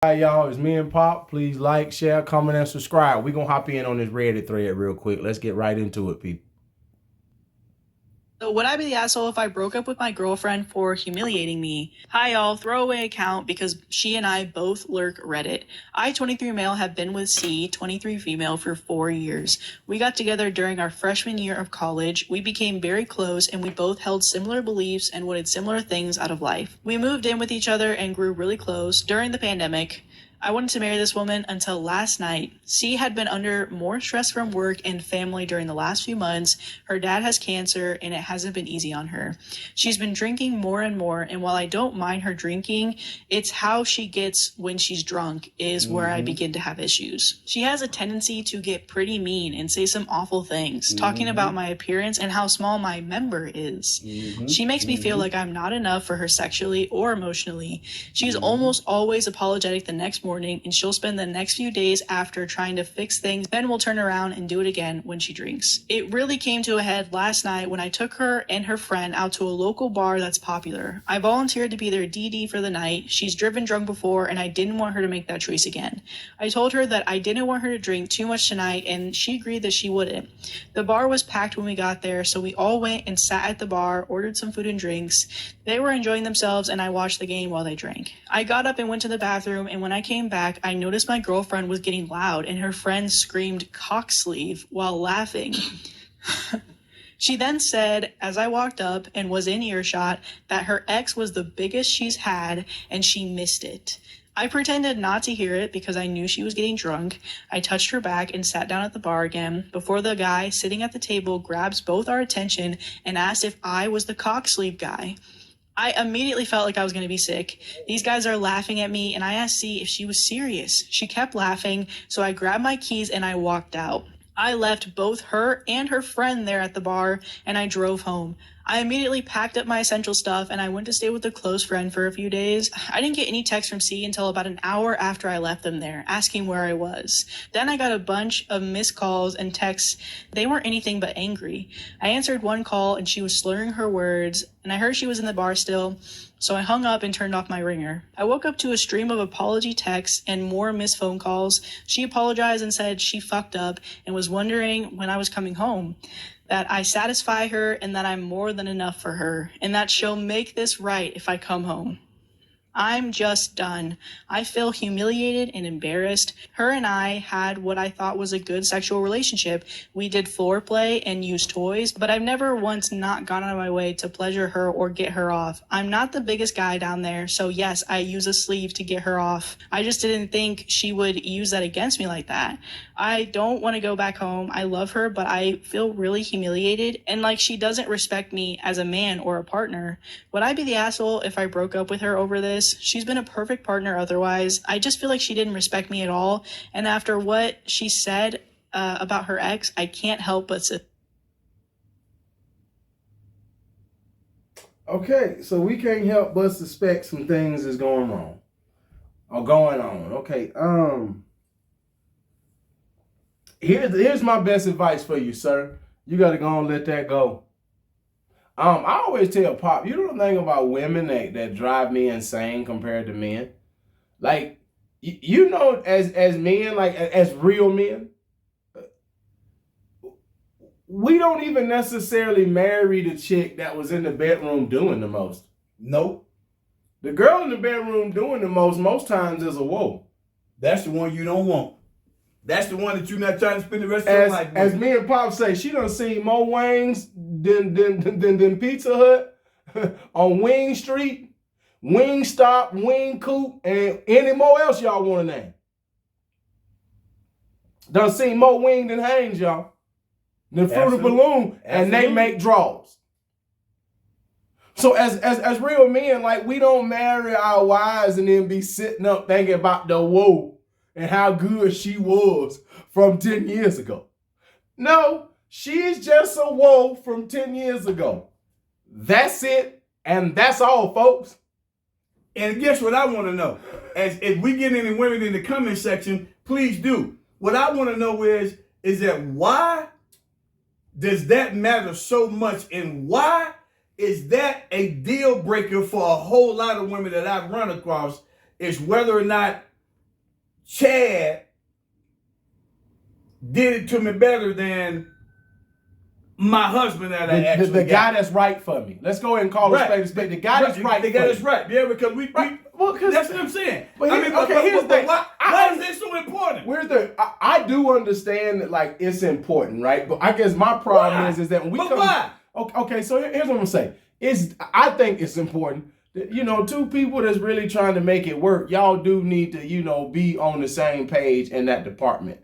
Hi, y'all. It's me and Pop. Please like, share, comment, and subscribe. We're going to hop in on this Reddit thread real quick. Let's get right into it, people. So would I be the asshole if I broke up with my girlfriend for humiliating me? Hi y'all, throwaway account because she and I both lurk Reddit. I, 23 male, have been with C, 23 female, for 4 years. We got together during our freshman year of college. We became very close and we both held similar beliefs and wanted similar things out of life. We moved in with each other and grew really close during the pandemic. I wanted to marry this woman until last night. C had been under more stress from work and family during the last few months. Her dad has cancer and it hasn't been easy on her. She's been drinking more and more, and while I don't mind her drinking, it's how she gets when she's drunk is where I begin to have issues. She has a tendency to get pretty mean and say some awful things, talking about my appearance and how small my member is. She makes me feel like I'm not enough for her sexually or emotionally. She's almost always apologetic the next morning, and she'll spend the next few days after trying to fix things, then we'll turn around and do it again when she drinks. It really came to a head last night when I took her and her friend out to a local bar that's popular. I volunteered to be their DD for the night. She's driven drunk before and I didn't want her to make that choice again. I told her that I didn't want her to drink too much tonight and she agreed that she wouldn't. The bar was packed when we got there, so we all went and sat at the bar, ordered some food and drinks. They were enjoying themselves and I watched the game while they drank. I got up and went to the bathroom, and when I came back, I noticed my girlfriend was getting loud and her friend screamed "cock sleeve" while laughing. She then said, as I walked up and was in earshot, that her ex was the biggest she's had and she missed it. I pretended not to hear it because I knew she was getting drunk. I touched her back and sat down at the bar again before the guy sitting at the table grabs both our attention and asked if I was the cock sleeve guy. I immediately felt like I was going to be sick. These guys are laughing at me, and I asked C if she was serious. She kept laughing, so I grabbed my keys and I walked out. I left both her and her friend there at the bar, and I drove home. I immediately packed up my essential stuff and I went to stay with a close friend for a few days. I didn't get any text from C until about an hour after I left them there, asking where I was. Then I got a bunch of missed calls and texts. They weren't anything but angry. I answered one call and she was slurring her words, and I heard she was in the bar still, so I hung up and turned off my ringer. I woke up to a stream of apology texts and more missed phone calls. She apologized and said she fucked up and was wondering when I was coming home, that I satisfy her and that I'm more than enough for her, and that she'll make this right if I come home. I'm just done. I feel humiliated and embarrassed. Her and I had what I thought was a good sexual relationship. We did foreplay and used toys, but I've never once not gone out of my way to pleasure her or get her off. I'm not the biggest guy down there, so yes, I use a sleeve to get her off. I just didn't think she would use that against me like that. I don't want to go back home. I love her, but I feel really humiliated and like she doesn't respect me as a man or a partner. Would I be the asshole if I broke up with her over this? She's been a perfect partner otherwise. I just feel like she didn't respect me at all. And after what she said about her ex, I can't help but Okay, so we can't help but suspect some things is going wrong or going on. Okay, here's my best advice for you, sir. You got to go and let that go. I always tell Pop, you know the thing about women that drive me insane compared to men? Like, you know, as men, like as real men, we don't even necessarily marry the chick that was in the bedroom doing the most. Nope. The girl in the bedroom doing the most times is a woe. That's the one you don't want. That's the one that you're not trying to spend the rest of your life with. As me and Pop say, she done seen more wings than Pizza Hut on Wing Street, Wing Stop, Wing Coop, and any more else y'all want to name. Done seen more wing than Hanes, y'all. Than Fruit of Balloon, and they make draws. So as real men, like, we don't marry our wives and then be sitting up thinking about the woe and how good she was from 10 years ago. No, she's just a woe from 10 years ago. That's it, and that's all, folks. And guess what I want to know? As if we get any women in the comment section, please do. What I want to know is that why does that matter so much, and why is that a deal breaker for a whole lot of women that I've run across, is whether or not Chad did it to me better than my husband that I actually the guy that's right for me. Let's go ahead and call it spade a spade. The guy that's right. The guy that's right. Yeah, because we well, that's what I'm saying. But I mean, here's the thing. Why is this so important? I do understand that, like, it's important, right? But I guess my problem is that when we come. Why? Okay, so here's what I'm gonna say. I think it's important that, you know, two people that's really trying to make it work, y'all do need to, you know, be on the same page in that department.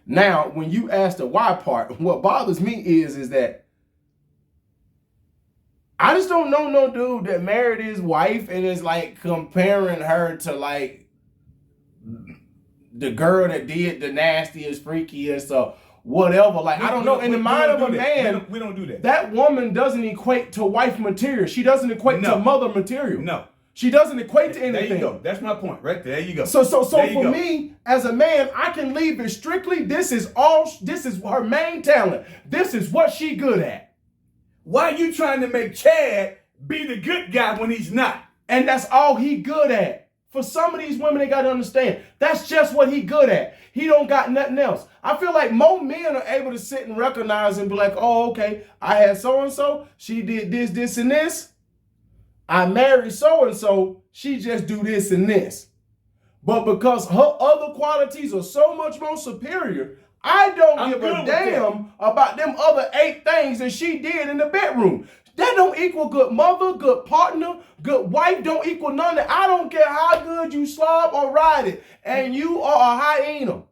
Now, when you ask the why part, what bothers me is that I just don't know no dude that married his wife and is like comparing her to like the girl that did the nastiest, freakiest, or whatever. Like, I don't know. In the mind of a man, we don't do that. That woman doesn't equate to wife material. She doesn't equate to mother material. No. She doesn't equate to anything. There you go. That's my point, right there. You go. So for me, as a man, I can leave it strictly. This is her main talent. This is what she good at. Why are you trying to make Chad be the good guy when he's not? And that's all he good at. For some of these women, they got to understand, that's just what he good at. He don't got nothing else. I feel like more men are able to sit and recognize and be like, oh, okay, I had so-and-so. She did this, this, and this. I married so-and-so, she just do this and this. But because her other qualities are so much more superior, I don't give a damn about them other 8 things that she did in the bedroom. That don't equal good mother, good partner, good wife, don't equal none of that. I don't care how good you slob or ride it, and you are a hyena.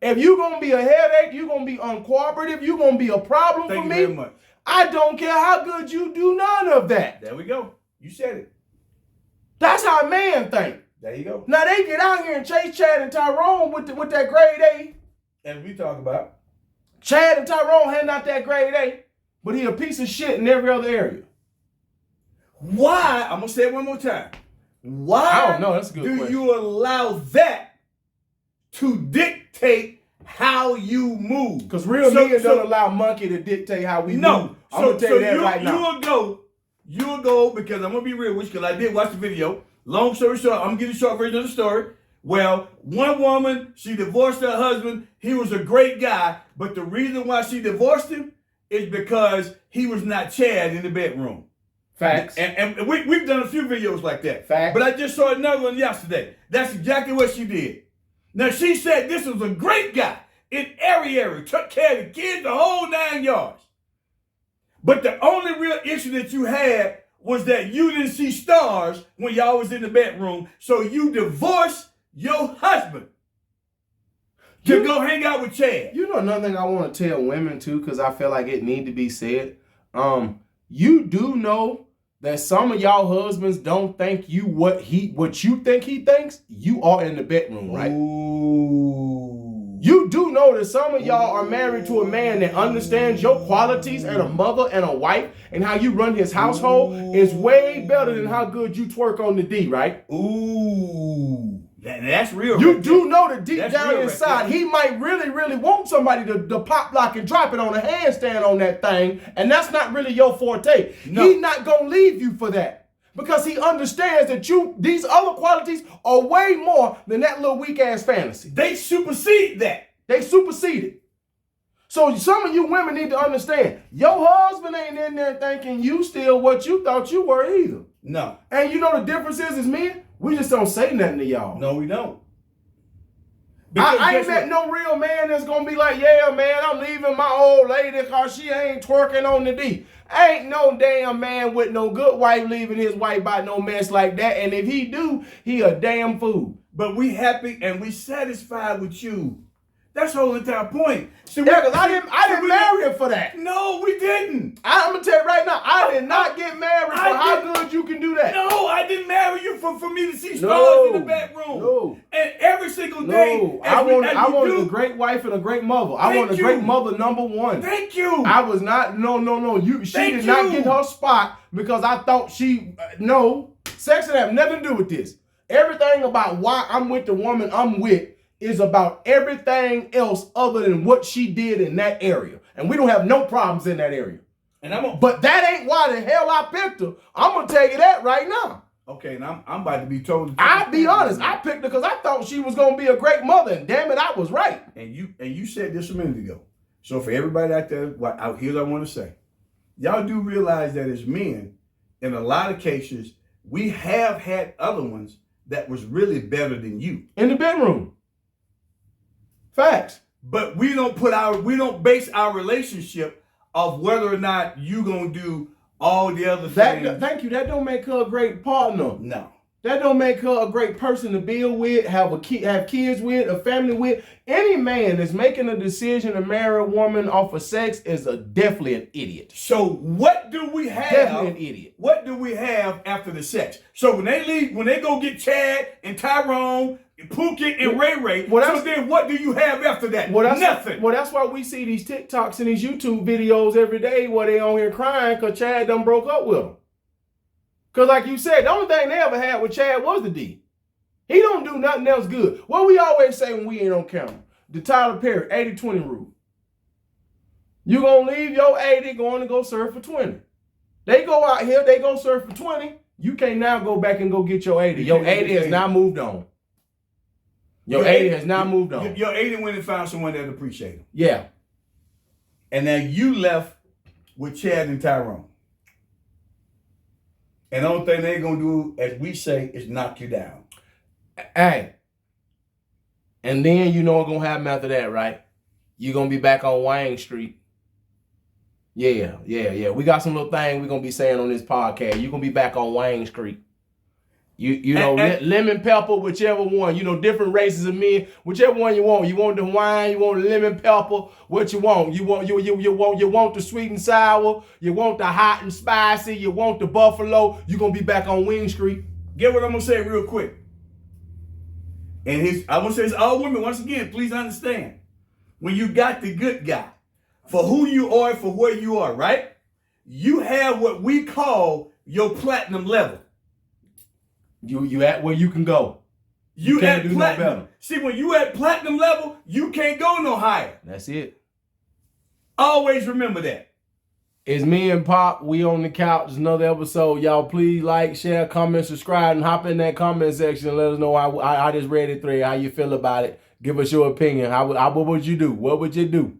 If you're going to be a headache, you're going to be uncooperative, you're going to be a problem for me. Thank you very much. I don't care how good you do none of that. There we go. You said it. That's how a man think. There you go. Now they get out here and chase Chad and Tyrone with that grade A. And we talk about Chad and Tyrone handing out that grade A, but he a piece of shit in every other area. Why? I'm gonna say it one more time. Why I don't know. That's a good question. You allow that to dictate how you move? Because real men don't allow monkey to dictate how we move. I'm gonna tell you that right now. You'll go because I'm gonna be real with you because I did watch the video. Long story short, I'm gonna give you a short version of the story. Well, one woman, she divorced her husband. He was a great guy, but the reason why she divorced him is because he was not Chad in the bedroom. Facts. And we've done a few videos like that. Facts. But I just saw another one yesterday. That's exactly what she did. Now, she said this was a great guy in every area, took care of the kids, the whole 9 yards. But the only real issue that you had was that you didn't see stars when y'all was in the bedroom, so you divorced your husband to go hang out with Chad. You know another thing I want to tell women too, because I feel like it need to be said. You do know that some of y'all husbands don't think you what you think he thinks you are in the bedroom, right? Ooh. You do know that some of y'all are married to a man that understands your qualities and a mother and a wife, and how you run his household is way better than how good you twerk on the D, right? Ooh. That's real. You do know that deep down inside, he might really, really want somebody to pop lock and drop it on a handstand on that thing, and that's not really your forte. No. He's not going to leave you for that. Because he understands that these other qualities are way more than that little weak-ass fantasy. They supersede that. They supersede it. So some of you women need to understand, your husband ain't in there thinking you still what you thought you were either. No. And you know the difference is men, we just don't say nothing to y'all. No, we don't. I ain't met no real man that's going to be like, yeah, man, I'm leaving my old lady because she ain't twerking on the D. Ain't no damn man with no good wife leaving his wife by no mess like that. And if he do, he a damn fool. But we happy and we satisfied with you. That's the whole entire point. Yeah, because I didn't marry her for that. No, we didn't. I'm going to tell you right now, I did not get married for how good you can do that. No, I didn't marry you for me to see stars in the bedroom. No. And every single day. No, I wanted a great wife and a great mother. I wanted a great mother, number one. Thank you. I was not, no. She did not get her spot because I thought no. Sex didn't have nothing to do with this. Everything about why I'm with the woman I'm with is about everything else other than what she did in that area. And we don't have no problems in that area. But that ain't why the hell I picked her. I'm going to tell you that right now. Okay, and I'm about to be told. I'll be honest. I picked her because I thought she was gonna be a great mother, and damn it, I was right. And you said this a minute ago. So for everybody out there, here's what I want to say. Y'all do realize that as men, in a lot of cases, we have had other ones that was really better than you in the bedroom. Facts. But we don't base our relationship of whether or not you gonna do all the other things. Thank you. That don't make her a great partner. No. That don't make her a great person to build with, have kids with, a family with. Any man that's making a decision to marry a woman off of sex is definitely an idiot. So what do we have? Definitely an idiot. What do we have after the sex? So when they leave, when they go get Chad and Tyrone, and Pookie and Ray Ray, so then what do you have after that? Nothing. Well, that's why we see these TikToks and these YouTube videos every day where they on here crying because Chad done broke up with them. Because like you said, the only thing they ever had with Chad was the D. He don't do nothing else good. What we always say when we ain't on camera, the Tyler Perry 80-20 rule. You gonna leave your 80 going to go surf for 20. They go out here, they go surf for 20. You can't now go back and go get your 80. Your 80 has now moved on. Your 80 has now moved on. Your 80 went and found someone that appreciate him. Yeah. And now you left with Chad and Tyrone. And the only thing they're going to do, as we say, is knock you down. Hey. And then you know what's going to happen after that, right? You're going to be back on Wayne Street. Yeah. We got some little thing we're going to be saying on this podcast. You're going to be back on Wayne Street. You know, lemon pepper, whichever one. You know, different races of men, whichever one you want. You want the wine, you want the lemon pepper, what you want. You want the sweet and sour, you want the hot and spicy, you want the buffalo. You're gonna be back on Wing Street. Get what I'm gonna say real quick. And I want to say it's all women. Once again, please understand. When you got the good guy, for who you are, for where you are, right? You have what we call your platinum level. You at where you can go. You at platinum. No. See, when you at platinum level, you can't go no higher. That's it. Always remember that. It's me and Pop. We on the couch. It's another episode. Y'all please like, share, comment, subscribe, and hop in that comment section and let us know. I just read it thread. How you feel about it? Give us your opinion. What would you do? What would you do?